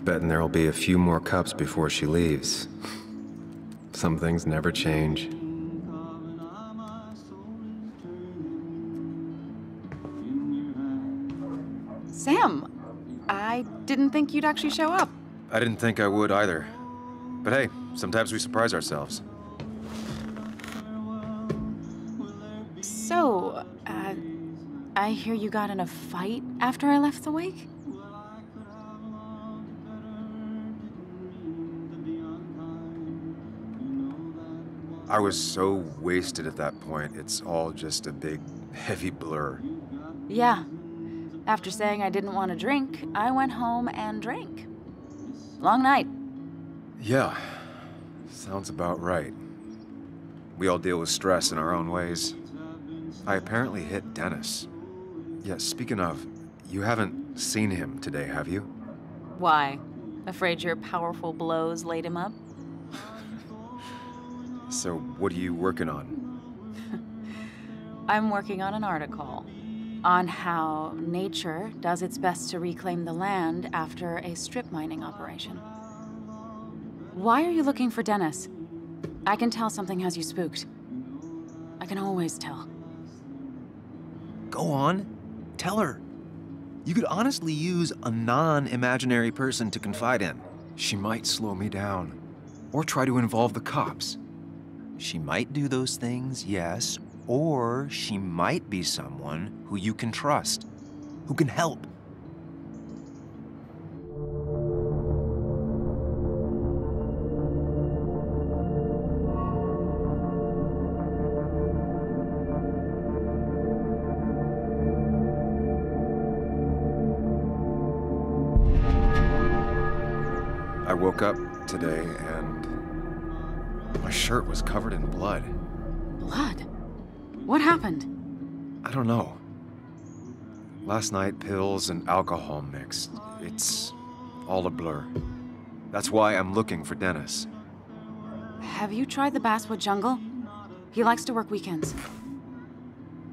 Betting there'll be a few more cups before she leaves. Some things never change. Sam, I didn't think you'd actually show up. I didn't think I would either. But hey, sometimes we surprise ourselves. So, I hear you got in a fight after I left the wake? I was so wasted at that point, it's all just a big, heavy blur. Yeah. After saying I didn't want to drink, I went home and drank. Long night. Yeah, sounds about right. We all deal with stress in our own ways. I apparently hit Dennis. Yeah, speaking of, you haven't seen him today, have you? Why? Afraid your powerful blows laid him up? So, what are you working on? I'm working on an article on how nature does its best to reclaim the land after a strip mining operation. Why are you looking for Dennis? I can tell something has you spooked. I can always tell. Go on. Tell her. You could honestly use a non-imaginary person to confide in. She might slow me down, or try to involve the cops. She might do those things, yes, or she might be someone who you can trust, who can help. I woke up today and my shirt was covered in blood. Blood? What happened? I don't know. Last night, pills and alcohol mixed. It's all a blur. That's why I'm looking for Dennis. Have you tried the Basswood Jungle? He likes to work weekends.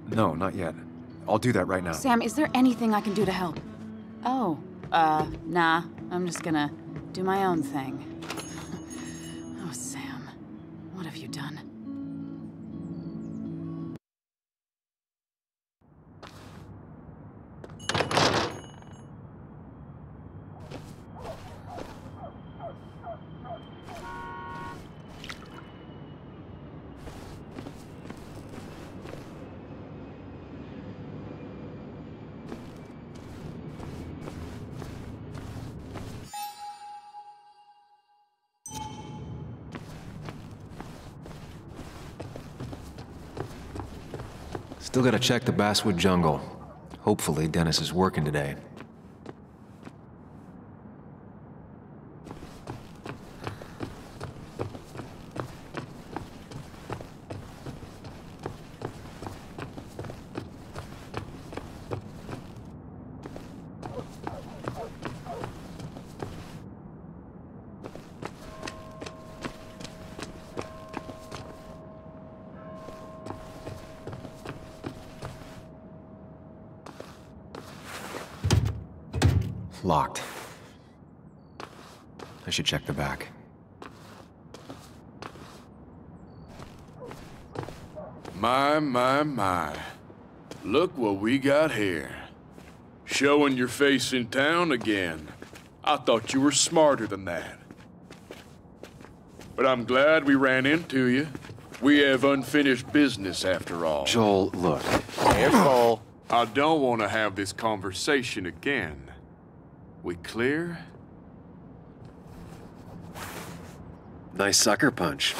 No, not yet. I'll do that right now. Sam, is there anything I can do to help? Oh, nah. I'm just gonna do my own thing. Oh, Sam. What have you done? Still gotta check the Basswood Jungle. Hopefully Dennis is working today. Locked. I should check the back. My. Look what we got here. Showing your face in town again. I thought you were smarter than that. But I'm glad we ran into you. We have unfinished business after all. Joel, look. Careful. I don't want to have this conversation again. We clear? Nice sucker punch.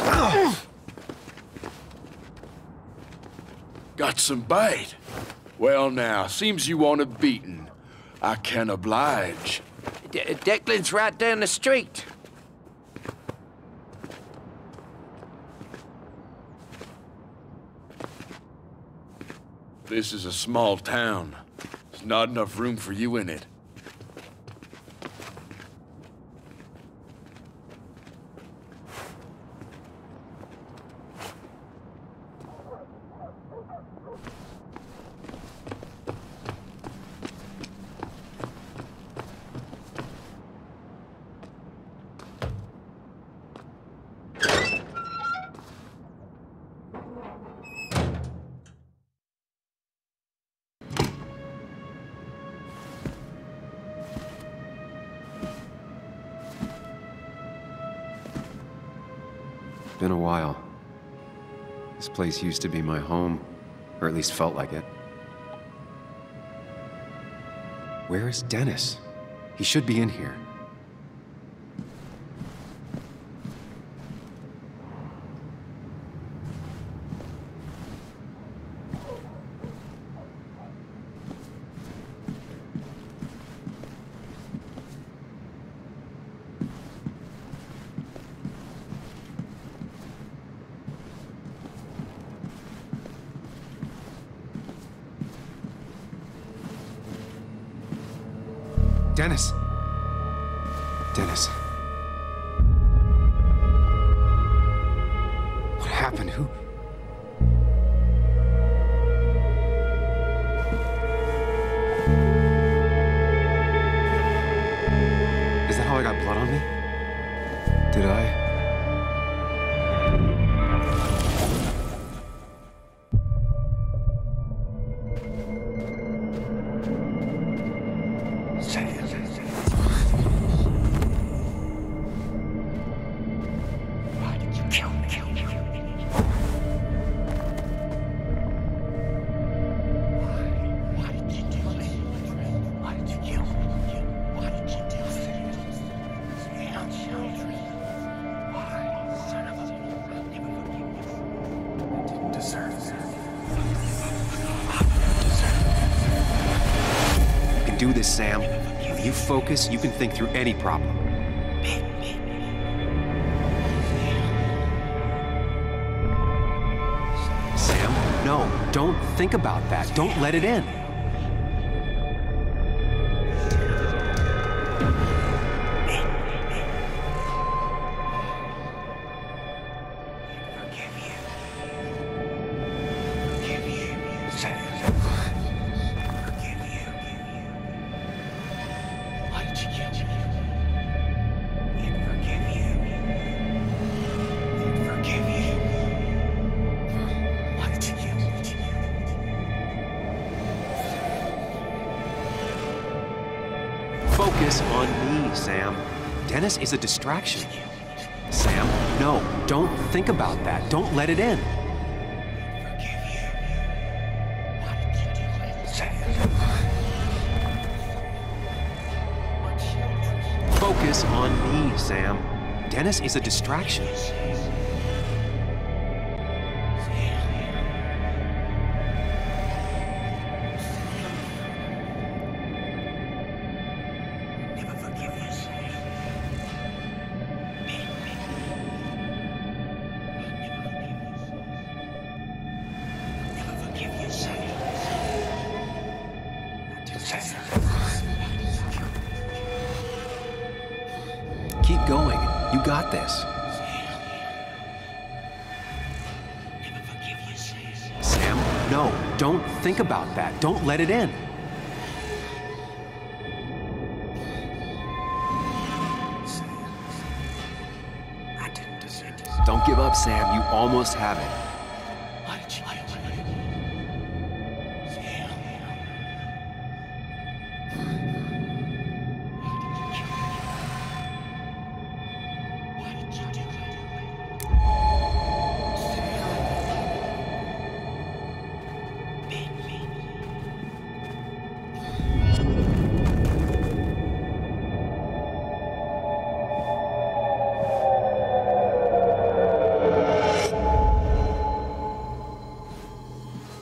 Got some bite. Well now, seems you want a beating. I can oblige. Declan's right down the street. This is a small town. There's not enough room for you in it. been a while. This place used to be my home, or at least felt like it. Where is Dennis? He should be in here. Dennis! Dennis. What happened? Who? Is that how I got blood on me? Did I? Do this, Sam. When you focus, you can think through any problem. Sam, no, don't think about that. Don't let it in. Focus on me, Sam. Dennis is a distraction. Sam, no, don't think about that. Don't let it in. Focus on me, Sam. Dennis is a distraction. Keep going. You got this. Sam, no, don't think about that. Don't let it in. Don't give up, Sam. You almost have it.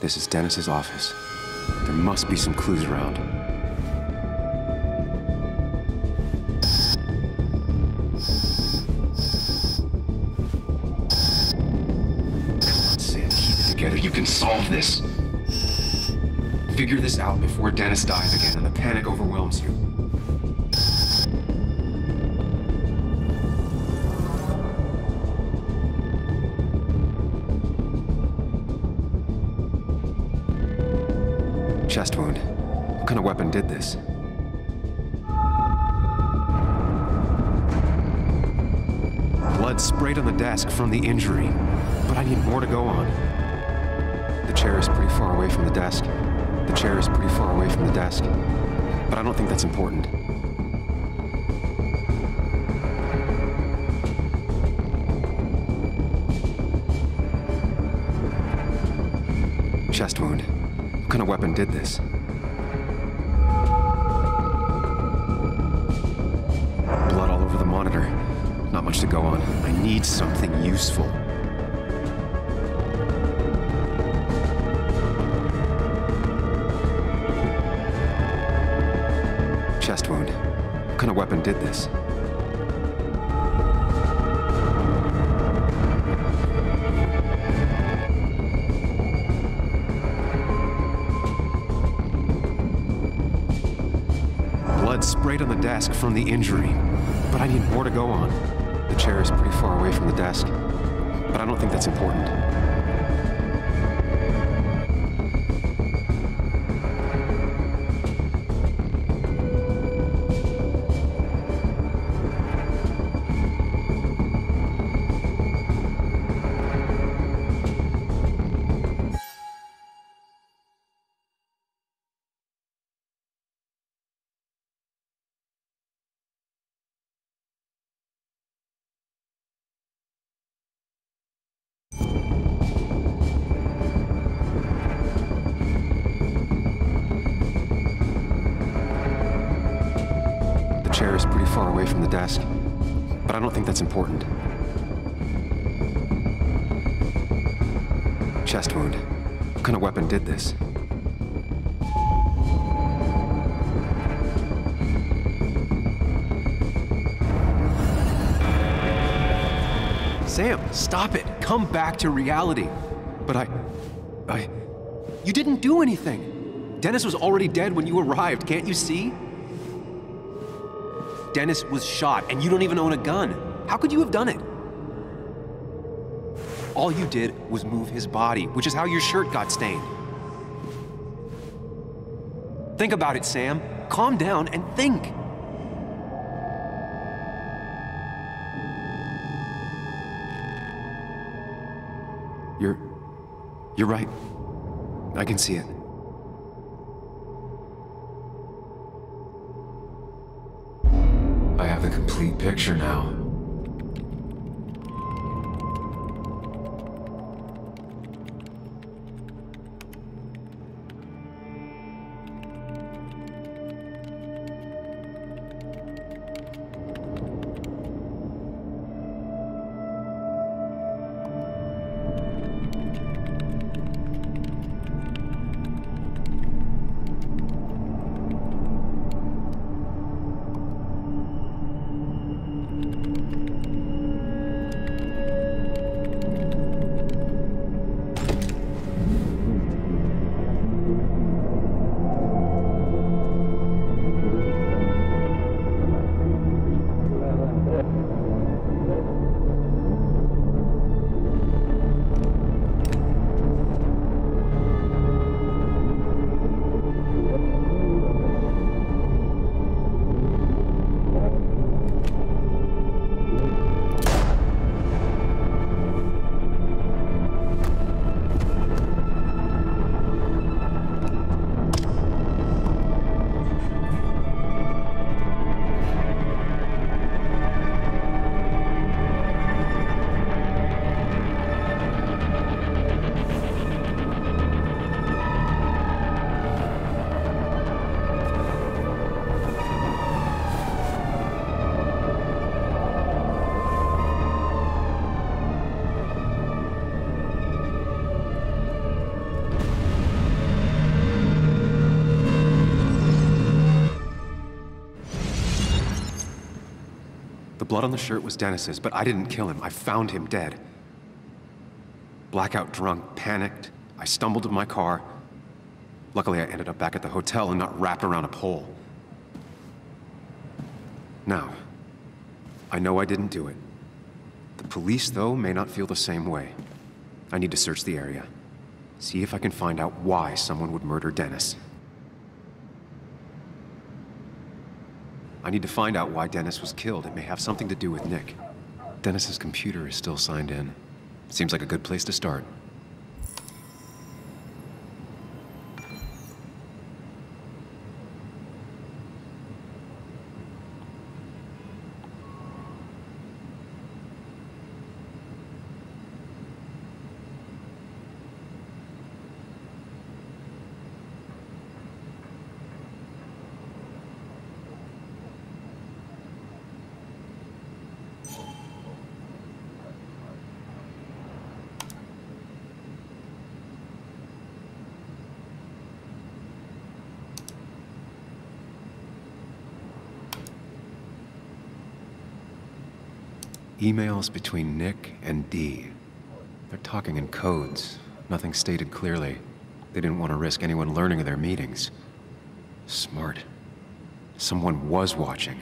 This is Dennis's office. There must be some clues around. Come on, Sam, keep it together. You can solve this. Figure this out before Dennis dies again and the panic overwhelms you. Chest wound. What kind of weapon did this? Blood sprayed on the desk from the injury, but I need more to go on. The chair is pretty far away from the desk. The chair is pretty far away from the desk, but I don't think that's important. Chest wound. What kind of weapon did this? Blood all over the monitor. Not much to go on. I need something useful. Chest wound. What kind of weapon did this? Blood sprayed on the desk from the injury, but I need more to go on. The chair is pretty far away from the desk, but I don't think that's important. The chair is pretty far away from the desk, but I don't think that's important. Chest wound. What kind of weapon did this? Sam, stop it! Come back to reality! But you didn't do anything! Dennis was already dead when you arrived, can't you see? Dennis was shot, and you don't even own a gun. How could you have done it? All you did was move his body, which is how your shirt got stained. Think about it, Sam. Calm down and think. You're right. I can see it. I have the complete picture now. The blood on the shirt was Dennis's, but I didn't kill him. I found him dead. Blackout drunk, panicked. I stumbled to my car. Luckily, I ended up back at the hotel and not wrapped around a pole. Now, I know I didn't do it. The police, though, may not feel the same way. I need to search the area. See if I can find out why someone would murder Dennis. I need to find out why Dennis was killed. It may have something to do with Nick. Dennis's computer is still signed in. Seems like a good place to start. Emails between Nick and Dee. They're talking in codes, nothing stated clearly. They didn't want to risk anyone learning of their meetings. Smart. Someone was watching.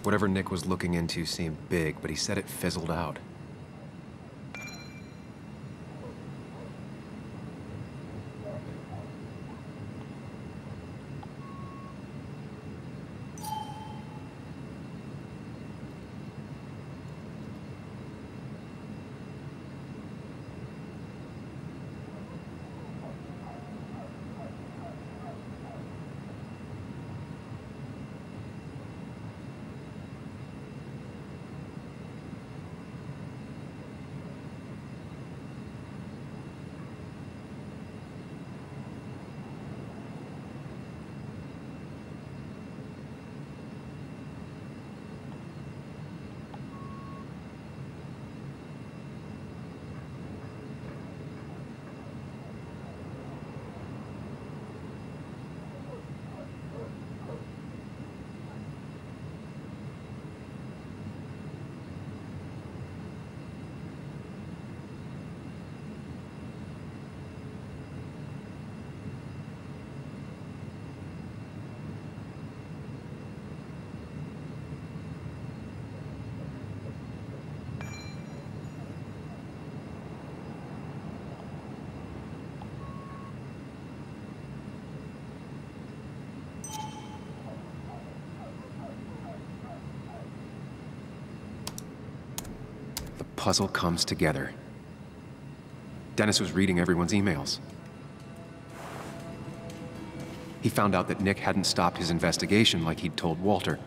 Whatever Nick was looking into seemed big, but he said it fizzled out. Puzzle comes together. Dennis was reading everyone's emails. He found out that Nick hadn't stopped his investigation like he'd told Walter.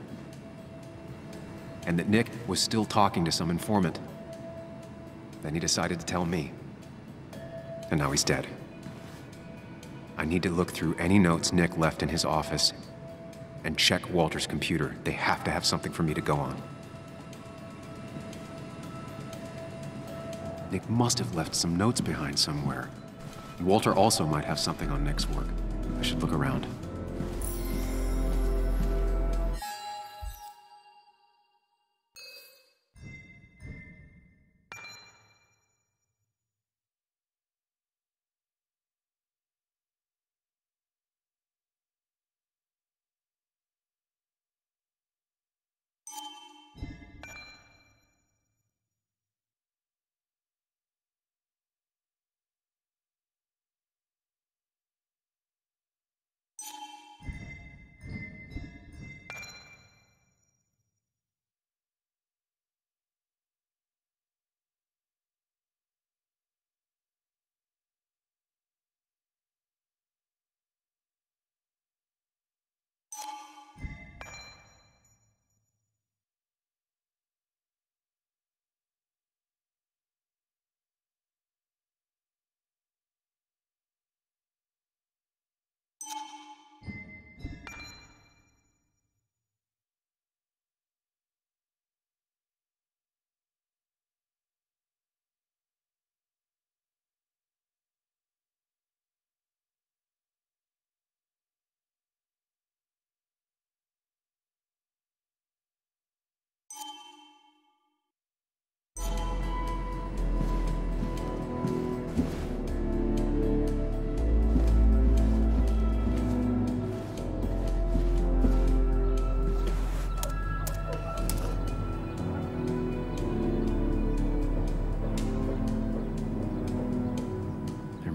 And that Nick was still talking to some informant. Then he decided to tell me. And now he's dead. I need to look through any notes Nick left in his office and check Walter's computer. They have to have something for me to go on. Nick must have left some notes behind somewhere. Walter also might have something on Nick's work. I should look around.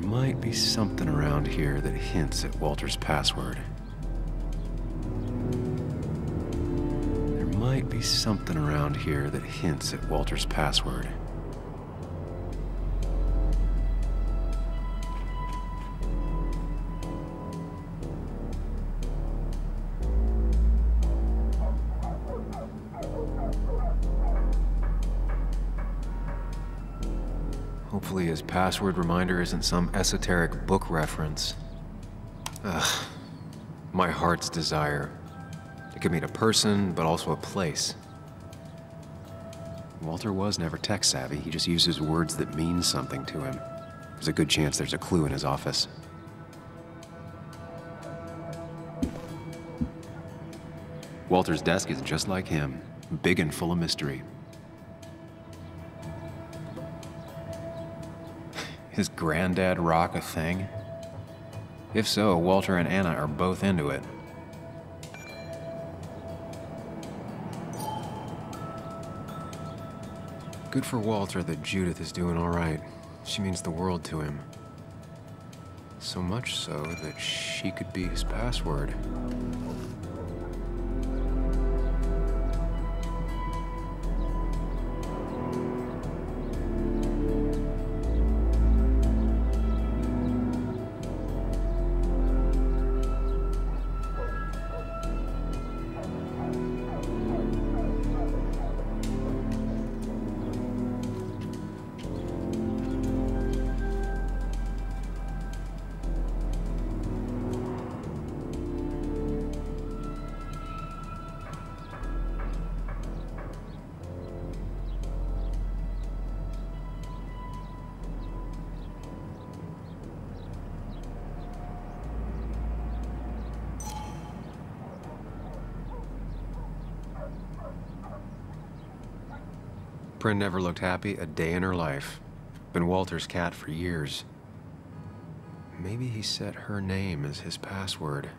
Might be something around here that hints at Walter's password. There might be something around here that hints at Walter's password. Hopefully his password reminder isn't some esoteric book reference. Ugh. My heart's desire to could mean a person, but also a place. Walter was never tech-savvy. He just uses words that mean something to him. There's a good chance there's a clue in his office. Walter's desk is just like him, big and full of mystery. Is Granddad rock a thing? If so, Walter and Anna are both into it. Good for Walter that Judith is doing all right. She means the world to him. So much so that she could be his password. Prin never looked happy a day in her life. Been Walter's cat for years. Maybe he set her name as his password.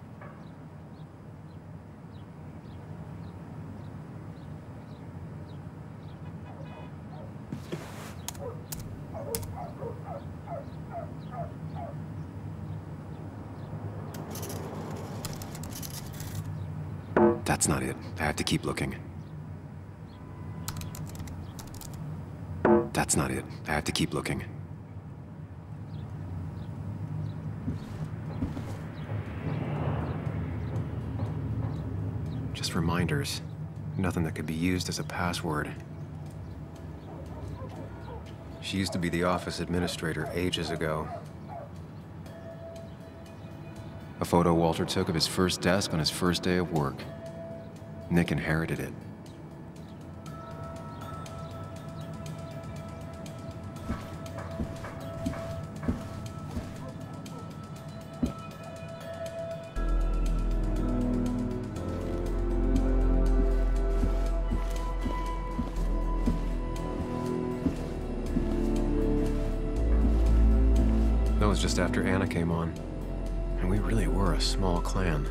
That's not it. I have to keep looking. That's not it. I have to keep looking. Just reminders. Nothing that could be used as a password. She used to be the office administrator ages ago. A photo Walter took of his first desk on his first day of work. Nick inherited it. That was just after Anna came on, and we really were a small clan.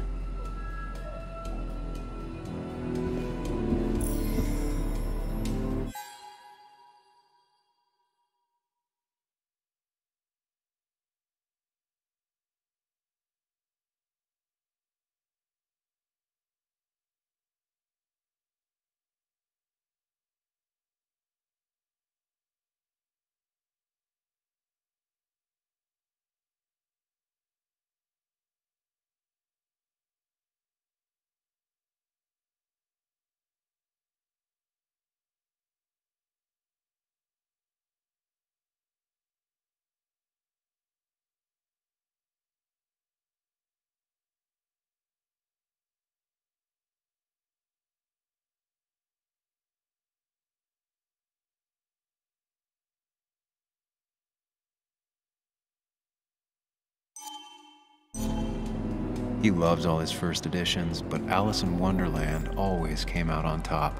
He loves all his first editions, but Alice in Wonderland always came out on top.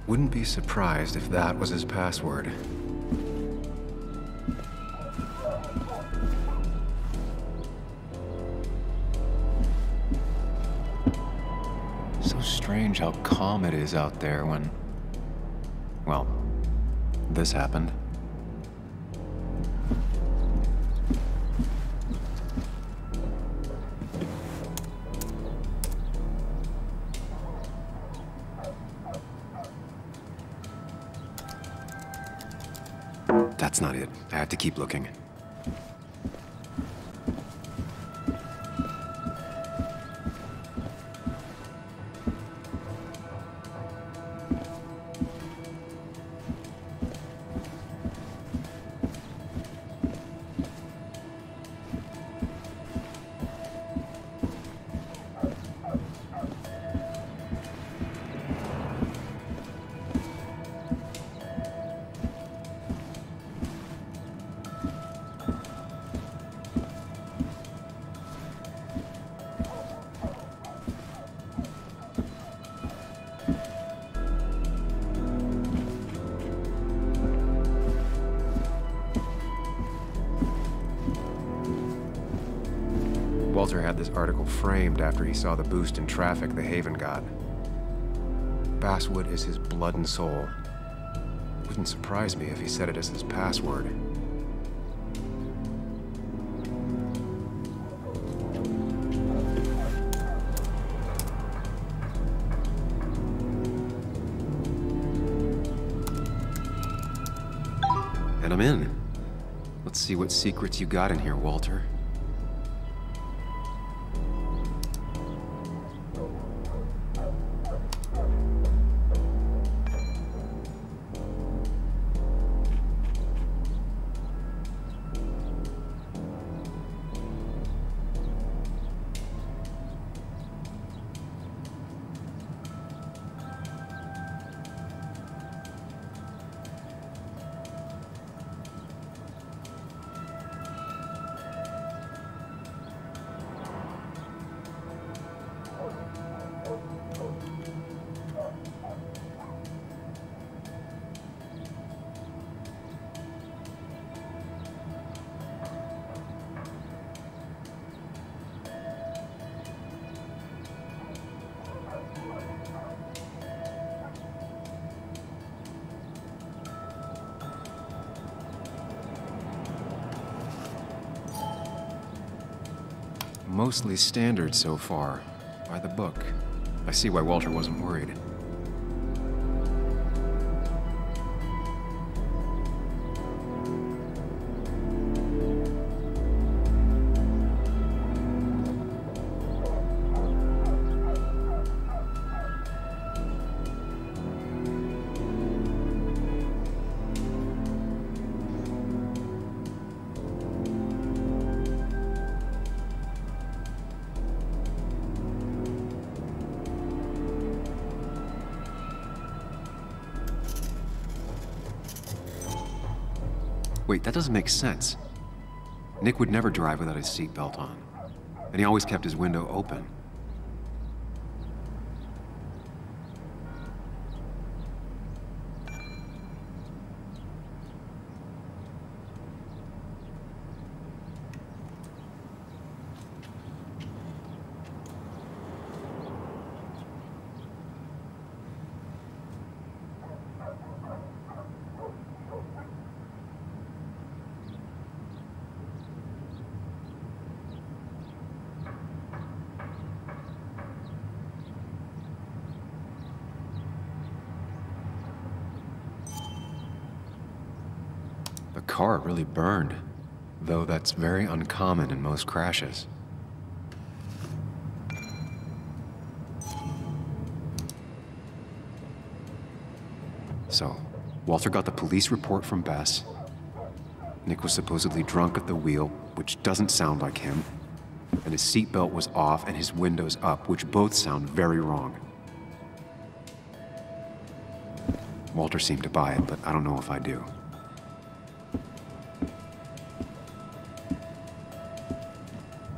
Wouldn't be surprised if that was his password. So strange how calm it is out there when, well, this happened. That's not it. I have to keep looking. Walter had this article framed after he saw the boost in traffic the Haven got. Basswood is his blood and soul. It wouldn't surprise me if he set it as his password. And I'm in. Let's see what secrets you got in here, Walter. Mostly standard so far, by the book. I see why Walter wasn't worried. Wait, that doesn't make sense. Nick would never drive without his seatbelt on. And he always kept his window open. The car really burned, though that's very uncommon in most crashes. So, Walter got the police report from Bess. Nick was supposedly drunk at the wheel, which doesn't sound like him. And his seatbelt was off and his windows up, which both sound very wrong. Walter seemed to buy it, but I don't know if I do.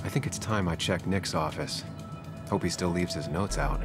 I think it's time I check Nick's office. Hope he still leaves his notes out.